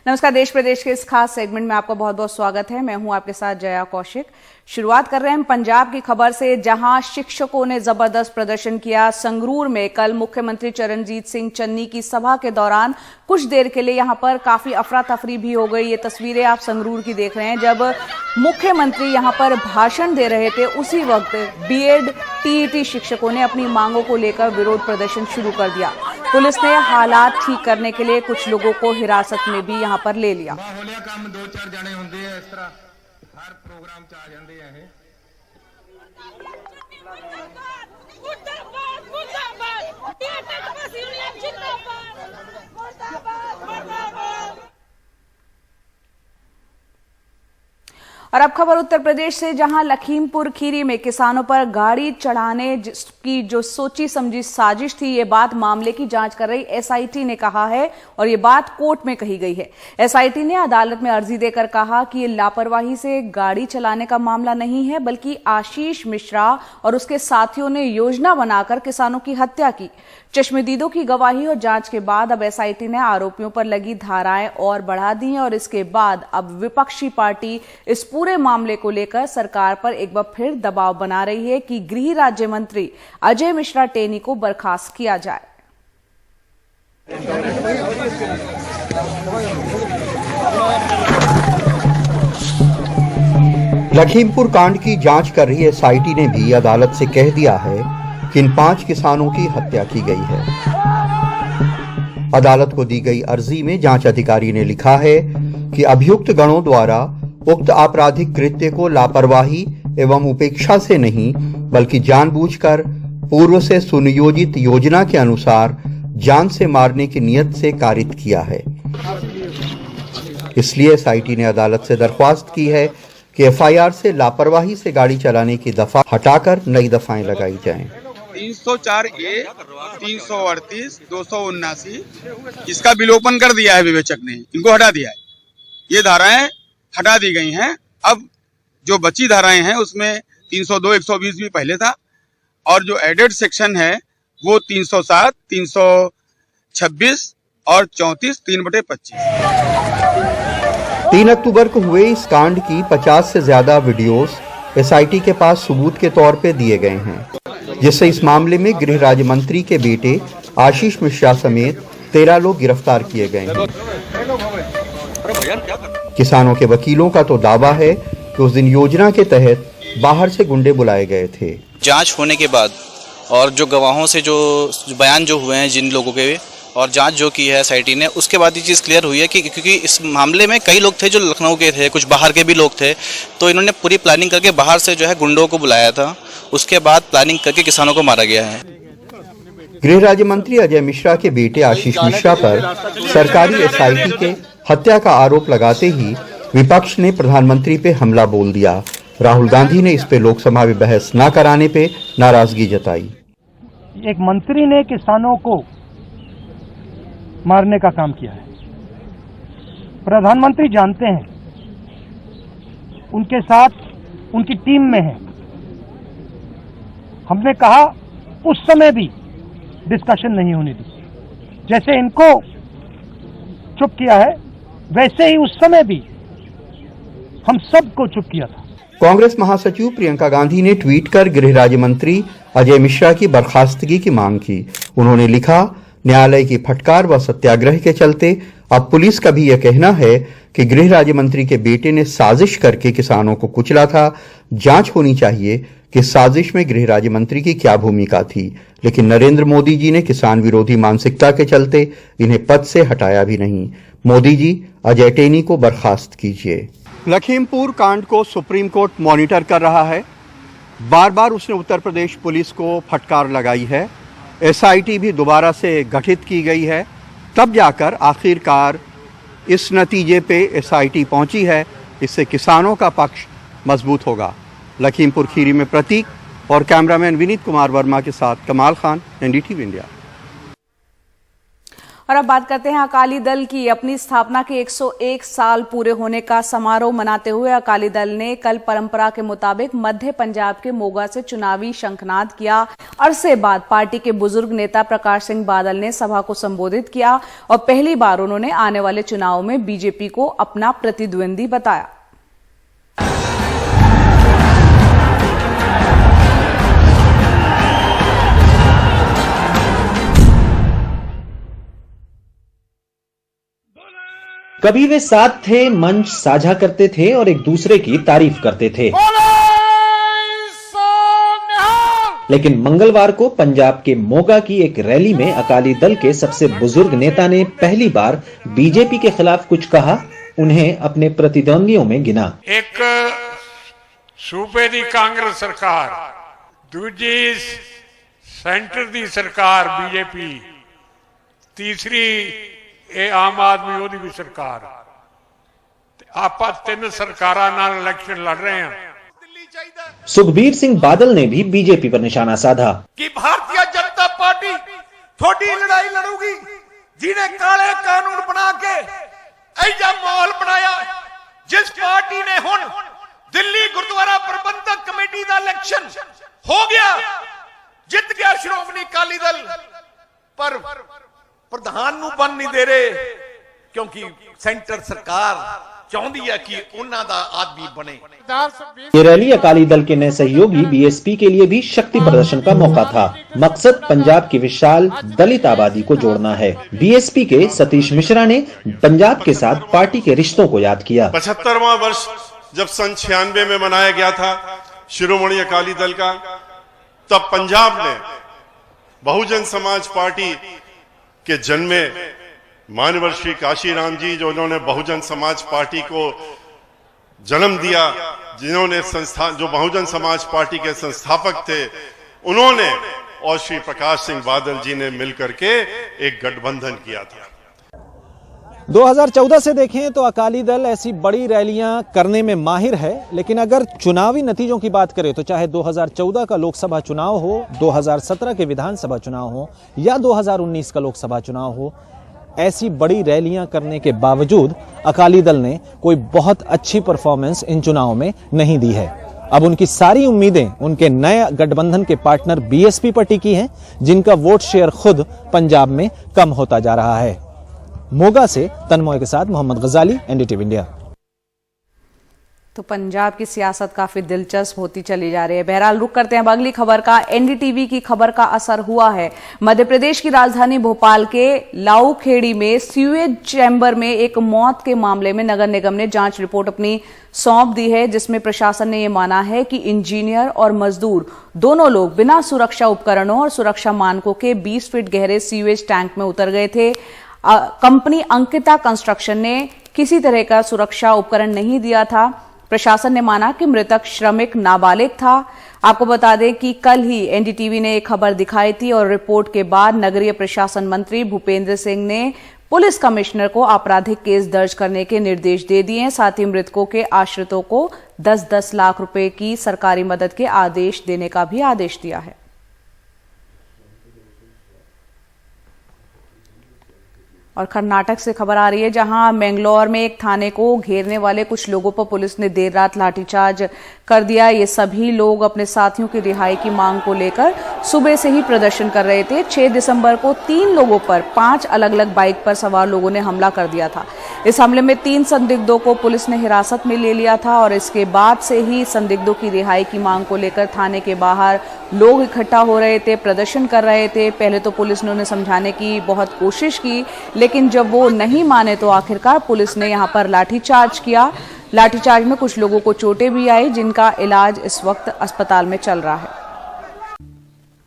नमस्कार। देश प्रदेश के इस खास सेगमेंट में आपका बहुत बहुत स्वागत है। मैं हूं आपके साथ जया कौशिक। शुरुआत कर रहे हैं पंजाब की खबर से, जहां शिक्षकों ने जबरदस्त प्रदर्शन किया। संगरूर में कल मुख्यमंत्री चरणजीत सिंह चन्नी की सभा के दौरान कुछ देर के लिए यहां पर काफी अफरा तफरी भी हो गई। ये तस्वीरें आप संगरूर की देख रहे हैं। जब मुख्यमंत्री यहां पर भाषण दे रहे थे, उसी वक्त बीएड टीईटी शिक्षकों ने अपनी मांगों को लेकर विरोध प्रदर्शन शुरू कर दिया। पुलिस ने हालात ठीक करने के लिए कुछ लोगों को हिरासत में भी यहां पर ले लिया। और अब खबर उत्तर प्रदेश से, जहां लखीमपुर खीरी में किसानों पर गाड़ी चढ़ाने की जो सोची समझी साजिश थी, ये बात मामले की जांच कर रही एसआईटी ने कहा है और ये बात कोर्ट में कही गई है। एसआईटी ने अदालत में अर्जी देकर कहा कि ये लापरवाही से गाड़ी चलाने का मामला नहीं है, बल्कि आशीष मिश्रा और उसके साथियों ने योजना बनाकर किसानों की हत्या की। चश्मदीदों की गवाही और जांच के बाद अब एसआईटी ने आरोपियों पर लगी धाराएं और बढ़ा दी हैं और इसके बाद अब विपक्षी पार्टी इस पूरे मामले को लेकर सरकार पर एक बार फिर दबाव बना रही है कि गृह राज्य मंत्री अजय मिश्रा टेनी को बर्खास्त किया जाए। लखीमपुर कांड की जांच कर रही एसआईटी ने भी अदालत से कह दिया है कि इन 5 किसानों की हत्या की गई है। अदालत को दी गई अर्जी में जांच अधिकारी ने लिखा है कि अभियुक्त गणों द्वारा उक्त आपराधिक कृत्य को लापरवाही एवं उपेक्षा से नहीं, बल्कि जानबूझकर पूर्व से सुनियोजित योजना के अनुसार जान से मारने की नियत से कारित किया है। इसलिए एसआईटी ने अदालत से दरख्वास्त की है कि एफआईआर से लापरवाही से गाड़ी चलाने की दफा हटाकर नई दफाएं लगाई जाएं। 304A, 338, 279 इसका विलोपन कर दिया है विवेचक ने, इनको हटा दिया है। ये धाराएं हटा दी गई हैं। अब जो बची धाराएं हैं उसमें 302, 120 भी पहले था और जो एडेड सेक्शन है वो 307, 326 और 34, 3/25। 3 अक्टूबर को हुए इस कांड की 50 से ज्यादा वीडियोस एसआईटी के पास सबूत के तौर पे दिए गए हैं, जिससे इस मामले में गृह राज्य मंत्री के बेटे आशीष मिश्रा समेत 13 लोग गिरफ्तार किए गए हैं। किसानों के वकीलों का तो दावा है कि उस दिन योजना के तहत बाहर से गुंडे बुलाए गए थे। जांच होने के बाद और जो गवाहों से जो बयान जो हुए हैं जिन लोगों के, और जांच जो की है एसआईटी ने, उसके बाद ये चीज़ क्लियर हुई है कि क्योंकि इस मामले में कई लोग थे जो लखनऊ के थे, कुछ बाहर के भी लोग थे, तो इन्होंने पूरी प्लानिंग करके बाहर से जो है गुंडों को बुलाया था। उसके बाद प्लानिंग करके किसानों को मारा गया है। गृह राज्य मंत्री अजय मिश्रा के बेटे आशीष मिश्रा पर सरकारी एसआईटी के हत्या का आरोप लगाते ही विपक्ष ने प्रधानमंत्री पे हमला बोल दिया। राहुल गांधी ने इस पे लोकसभा में बहस न कराने पे नाराजगी जताई। एक मंत्री ने किसानों को मारने का काम किया है। प्रधानमंत्री जानते हैं, उनके साथ उनकी टीम में है। हमने कहा उस समय भी डिस्कशन नहीं होने दी। जैसे इनको चुप किया है, वैसे ही उस समय भी हम सबको चुप किया था। कांग्रेस महासचिव प्रियंका गांधी ने ट्वीट कर गृह राज्य मंत्री अजय मिश्रा की बर्खास्तगी की मांग की। उन्होंने लिखा, न्यायालय की फटकार व सत्याग्रह के चलते अब पुलिस का भी यह कहना है कि गृह राज्य मंत्री के बेटे ने साजिश करके किसानों को कुचला था। जांच होनी चाहिए कि साजिश में गृह राज्य मंत्री की क्या भूमिका थी, लेकिन नरेंद्र मोदी जी ने किसान विरोधी मानसिकता के चलते इन्हें पद से हटाया भी नहीं। मोदी जी अजय टेनी को बर्खास्त कीजिए। लखीमपुर कांड को सुप्रीम कोर्ट मॉनिटर कर रहा है। बार बार उसने उत्तर प्रदेश पुलिस को फटकार लगाई है। एसआईटी भी दोबारा से गठित की गई है। तब जाकर आखिरकार इस नतीजे पे एसआईटी पहुंची है। इससे किसानों का पक्ष मजबूत होगा। लखीमपुर खीरी में प्रतीक और कैमरामैन विनीत कुमार वर्मा के साथ कमाल खान, एनडीटीवी इंडिया। और अब बात करते हैं अकाली दल की। अपनी स्थापना के 101 साल पूरे होने का समारोह मनाते हुए अकाली दल ने कल परंपरा के मुताबिक मध्य पंजाब के मोगा से चुनावी शंखनाद किया। अरसे बाद पार्टी के बुजुर्ग नेता प्रकाश सिंह बादल ने सभा को संबोधित किया और पहली बार उन्होंने आने वाले चुनाव में बीजेपी को अपना प्रतिद्वंदी बताया। कभी वे साथ थे, मंच साझा करते थे और एक दूसरे की तारीफ करते थे। लेकिन मंगलवार को पंजाब के मोगा की एक रैली में अकाली दल के सबसे बुजुर्ग नेता ने पहली बार बीजेपी के खिलाफ कुछ कहा, उन्हें अपने प्रतिद्वंदियों में गिना। एक सूबे दी कांग्रेस सरकार, दूजी सेंटर दी सरकार बीजेपी, तीसरी ਇਹ ਆਮ ਆਦਮੀ ਉਹਦੀ ਵੀ ਸਰਕਾਰ ਤੇ ਆਪਾਂ ਤਿੰਨ ਸਰਕਾਰਾਂ ਨਾਲ ਇਲੈਕਸ਼ਨ ਲੜ ਰਹੇ ਹਾਂ। सुखबीर सिंह बादल ने भी बीजेपी पर निशाना साधा कि भारतीय जनता पार्टी थोड़ी लड़ाई लड़ूगी जिन्हें काले कानून बना के ऐसा माहौल बनाया। जिस पार्टी ने हुन दिल्ली गुरुद्वारा प्रबंधक कमेटी का इलेक्शन हो गया, जित गया श्रोमणी अकाली दल, पर प्रधान नूं बन नहीं दे रहे क्योंकि सेंटर सरकार चाहती है कि उन्हां दा आदमी बने। ये रैली अकाली दल के नए सहयोगी बीएसपी के लिए भी शक्ति प्रदर्शन का मौका था। मकसद पंजाब की विशाल दलित आबादी को जोड़ना है। बीएसपी के सतीश मिश्रा ने पंजाब के साथ पार्टी के रिश्तों को याद किया। 75वां वर्ष जब सन 96 में मनाया गया था शिरोमणि अकाली दल का, तब पंजाब ने बहुजन समाज पार्टी के जन्मे मानवर श्री काशीराम जी, जो उन्होंने बहुजन समाज पार्टी को जन्म दिया, जिन्होंने जो बहुजन समाज पार्टी के संस्थापक थे, उन्होंने और श्री प्रकाश सिंह बादल जी ने मिलकर के एक गठबंधन किया था। 2014 से देखें तो अकाली दल ऐसी बड़ी रैलियां करने में माहिर है, लेकिन अगर चुनावी नतीजों की बात करें तो चाहे 2014 का लोकसभा चुनाव हो, 2017 के विधानसभा चुनाव हो या 2019 का लोकसभा चुनाव हो, ऐसी बड़ी रैलियां करने के बावजूद अकाली दल ने कोई बहुत अच्छी परफॉर्मेंस इन चुनावों में नहीं दी है। अब उनकी सारी उम्मीदें उनके नए गठबंधन के पार्टनर बीएसपी पर टिकी हैं, जिनका वोट शेयर खुद पंजाब में कम होता जा रहा है। मोगा से तन्मय के साथ मोहम्मद गजाली, एनडीटीवी इंडिया। तो पंजाब की सियासत काफी दिलचस्प होती चली जा रही है। बहरहाल रुक करते हैं अगली खबर का। एनडीटीवी की खबर का असर हुआ है। मध्य प्रदेश की राजधानी भोपाल के लाऊखेड़ी में सीवेज चैम्बर में एक मौत के मामले में नगर निगम ने जांच रिपोर्ट अपनी सौंप दी है, जिसमें प्रशासन ने यह माना है कि इंजीनियर और मजदूर दोनों लोग बिना सुरक्षा उपकरणों और सुरक्षा मानकों के 20 फीट गहरे सीवेज टैंक में उतर गए थे। कंपनी अंकिता कंस्ट्रक्शन ने किसी तरह का सुरक्षा उपकरण नहीं दिया था। प्रशासन ने माना कि मृतक श्रमिक नाबालिग था। आपको बता दें कि कल ही एनडीटीवी ने एक खबर दिखाई थी और रिपोर्ट के बाद नगरीय प्रशासन मंत्री भूपेंद्र सिंह ने पुलिस कमिश्नर को आपराधिक केस दर्ज करने के निर्देश दे दिए हैं। साथ ही मृतकों के आश्रितों को 10-10 लाख रुपए की सरकारी मदद के आदेश देने का भी आदेश दिया है। और कर्नाटक से खबर आ रही है, जहां मैंगलोर में एक थाने को घेरने वाले कुछ लोगों पर पुलिस ने देर रात लाठीचार्ज कर दिया। ये सभी लोग अपने साथियों की रिहाई की मांग को लेकर सुबह से ही प्रदर्शन कर रहे थे। 6 दिसंबर को 3 लोगों पर 5 अलग अलग बाइक पर सवार लोगों ने हमला कर दिया था। इस हमले में 3 संदिग्धों को पुलिस ने हिरासत में ले लिया था और इसके बाद से ही संदिग्धों की रिहाई की मांग को लेकर थाने के बाहर लोग इकट्ठा हो रहे थे, प्रदर्शन कर रहे थे। पहले तो पुलिस ने उन्हें समझाने की बहुत कोशिश की, लेकिन जब वो नहीं माने तो आखिरकार पुलिस ने यहां पर लाठीचार्ज किया। लाठीचार्ज में कुछ लोगों को चोटें भी आई, जिनका इलाज इस वक्त अस्पताल में चल रहा है।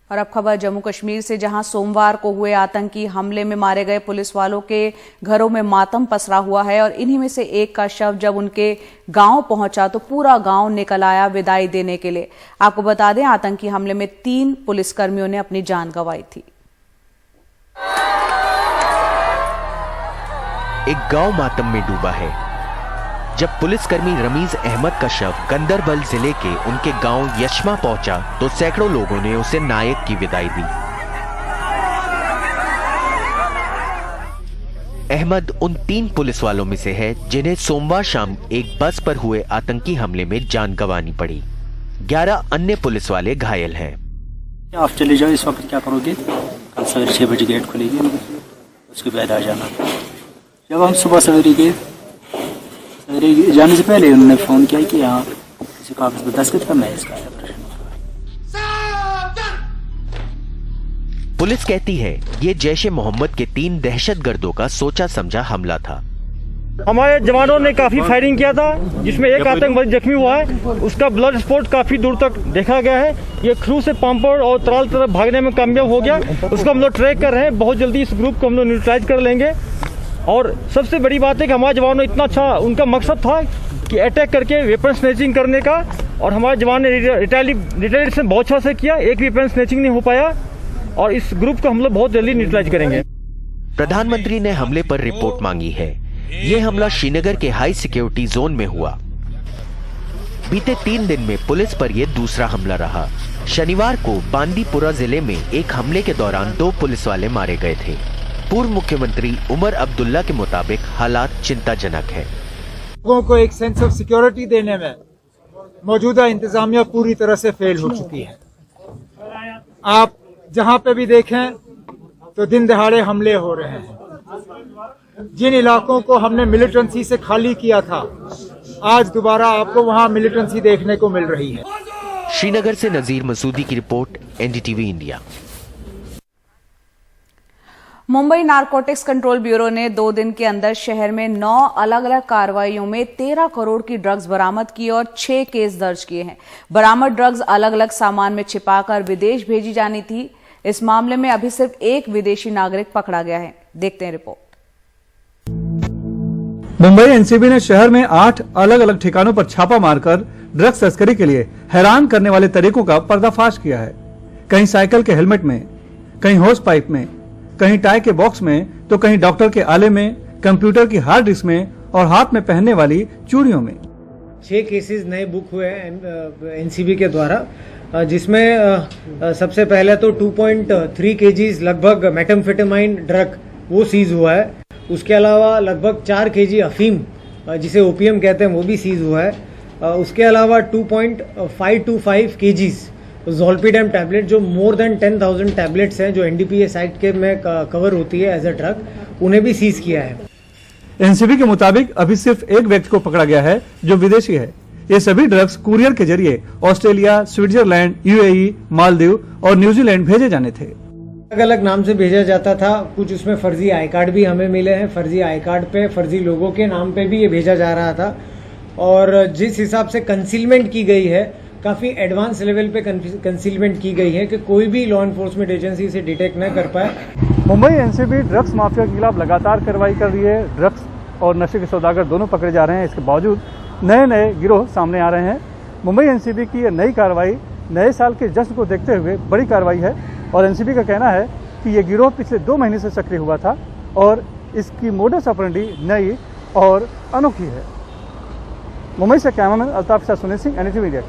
और अब खबर जम्मू कश्मीर से, जहां सोमवार को हुए आतंकी हमले में मारे गए पुलिस वालों के घरों में मातम पसरा हुआ है और इन्हीं में से एक का शव जब उनके गांव पहुंचा तो पूरा गांव निकल आया विदाई देने के लिए। आपको बता दें, आतंकी हमले में 3 पुलिसकर्मियों ने अपनी जान गंवाई थी। एक गांव मातम में डूबा है। जब पुलिसकर्मी रमीज अहमद का शव गंदरबल जिले के उनके गांव यशमा पहुंचा तो सैकड़ों लोगों ने उसे नायक की विदाई दी। अहमद उन 3 पुलिस वालों में से है जिन्हें सोमवार शाम एक बस पर हुए आतंकी हमले में जान गंवानी पड़ी। 11 अन्य पुलिस वाले घायल हैं। आप चले जाओ, इस वक्त क्या करोगे? कल सवेरे 6 बजे गेट खुलेगी, उसके बाद आ जाना। जब हम सुबह सवेरे गए, सवेरे जाने से पहले उन्होंने फ़ोन किया कि यहाँ किसी कागज़ पर दस्तखत करना है, इसका ऑपरेशन। पुलिस कहती है ये जैश-ए मोहम्मद के 3 दहशतगर्दों का सोचा समझा हमला था। हमारे जवानों ने काफी फायरिंग किया था, जिसमें एक आतंकवादी जख्मी हुआ है। उसका ब्लड स्पॉट काफी दूर तक देखा गया है। ये क्रू से पांपोड़ और तराल तरफ भागने में कामयाब हो गया। उसको हम लोग ट्रैक कर रहे हैं। बहुत जल्दी इस ग्रुप को हम लोग न्यूट्रलाइज कर लेंगे। और सबसे बड़ी बात है कि हमारे जवानों इतना अच्छा, उनका मकसद था कि अटैक करके वेपन स्नैचिंग करने का, और हमारे जवान ने रिटेलिएशन बहुत अच्छा से किया। एक वेपन स्नैचिंग नहीं हो पाया, और इस ग्रुप को हम लोग बहुत जल्दी न्यूट्रलाइज करेंगे। प्रधानमंत्री ने हमले पर रिपोर्ट मांगी है। ये हमला श्रीनगर के हाई सिक्योरिटी जोन में हुआ। बीते 3 दिन में पुलिस पर यह दूसरा हमला रहा। शनिवार को बांदीपुरा जिले में एक हमले के दौरान 2 पुलिस वाले मारे गए थे। पूर्व मुख्यमंत्री उमर अब्दुल्ला के मुताबिक हालात चिंताजनक है। लोगों को एक सेंस ऑफ सिक्योरिटी देने में मौजूदा इंतजामिया पूरी तरह से फेल हो चुकी है। आप जहां पे भी देखें तो दिन दहाड़े हमले हो रहे हैं। जिन इलाकों को हमने मिलिटेंसी से खाली किया था, आज दोबारा आपको वहां मिलिटेंसी देखने को मिल रही है। श्रीनगर से नजीर मसूदी की report, NDTV India. Mumbai narcotics control bureau ने 2 दिन के अंदर शहर में 9 अलग अलग कार्रवाइयों में 13 करोड़ की ड्रग्स बरामद की और 6 केस दर्ज किए हैं। बरामद ड्रग्स अलग अलग सामान में छिपाकर विदेश भेजी जानी थी। इस मामले में अभी सिर्फ एक विदेशी नागरिक पकड़ा गया है। देखते हैं रिपोर्ट। मुंबई एनसीबी ने शहर में 8 अलग अलग ठिकानों पर छापा मारकर ड्रग्स तस्करी के लिए हैरान करने वाले तरीकों का पर्दाफाश किया है। कहीं साइकिल के हेलमेट में, कहीं होस पाइप में, कहीं टाई के बॉक्स में, तो कहीं डॉक्टर के आले में, कंप्यूटर की हार्ड डिस्क में और हाथ में पहनने वाली चूड़ियों में। 6 केसेस नए बुक हुए हैं एनसीबी के द्वारा, जिसमें सबसे पहले तो 2.3 केजीज लगभग मेटाम्फेटामाइन ड्रग वो सीज हुआ है। उसके अलावा लगभग 4 केजी अफीम, जिसे ओपीएम कहते हैं, वो भी सीज हुआ है। उसके अलावा 2.525 केजीज ज़ोल्पिडेम टैबलेट, जो मोर देन 10,000 टैबलेट्स हैं जो एनडीपीएस एक्ट के में कवर होती है एज अ ड्रग, उन्हें भी सीज किया है। एनसीबी के मुताबिक अभी सिर्फ एक व्यक्ति को पकड़ा गया है जो विदेशी है। ये सभी ड्रग्स कुरियर के जरिए ऑस्ट्रेलिया, स्विट्जरलैंड, यूएई, मालदीव और न्यूजीलैंड भेजे जाने थे। अलग अलग नाम से भेजा जाता था। कुछ उसमें फर्जी आई कार्ड भी हमें मिले हैं। फर्जी आई कार्ड पे फर्जी लोगों के नाम पे भी ये भेजा जा रहा था। और जिस हिसाब से कंसीलमेंट की गई है, काफी एडवांस लेवल पे कंसीलमेंट की गई है कि कोई भी लॉ एनफोर्समेंट एजेंसी से डिटेक्ट न कर पाए। मुंबई एनसीबी ड्रग्स माफिया के खिलाफ लगातार कार्रवाई कर रही है। ड्रग्स और नशे के सौदागर दोनों पकड़े जा रहे हैं। इसके बावजूद नए नए गिरोह सामने आ रहे हैं। मुंबई एनसीबी की यह नई कार्रवाई नए साल के जश्न को देखते हुए बड़ी कार्रवाई है और एनसीबी का कहना है कि यह गिरोह पिछले 2 महीने से सक्रिय हुआ था और इसकी मोडस ऑपरेंडी नई और अनोखी है। मुंबई से cameraman Altaf Shah, Sunil Singh, NDTV India.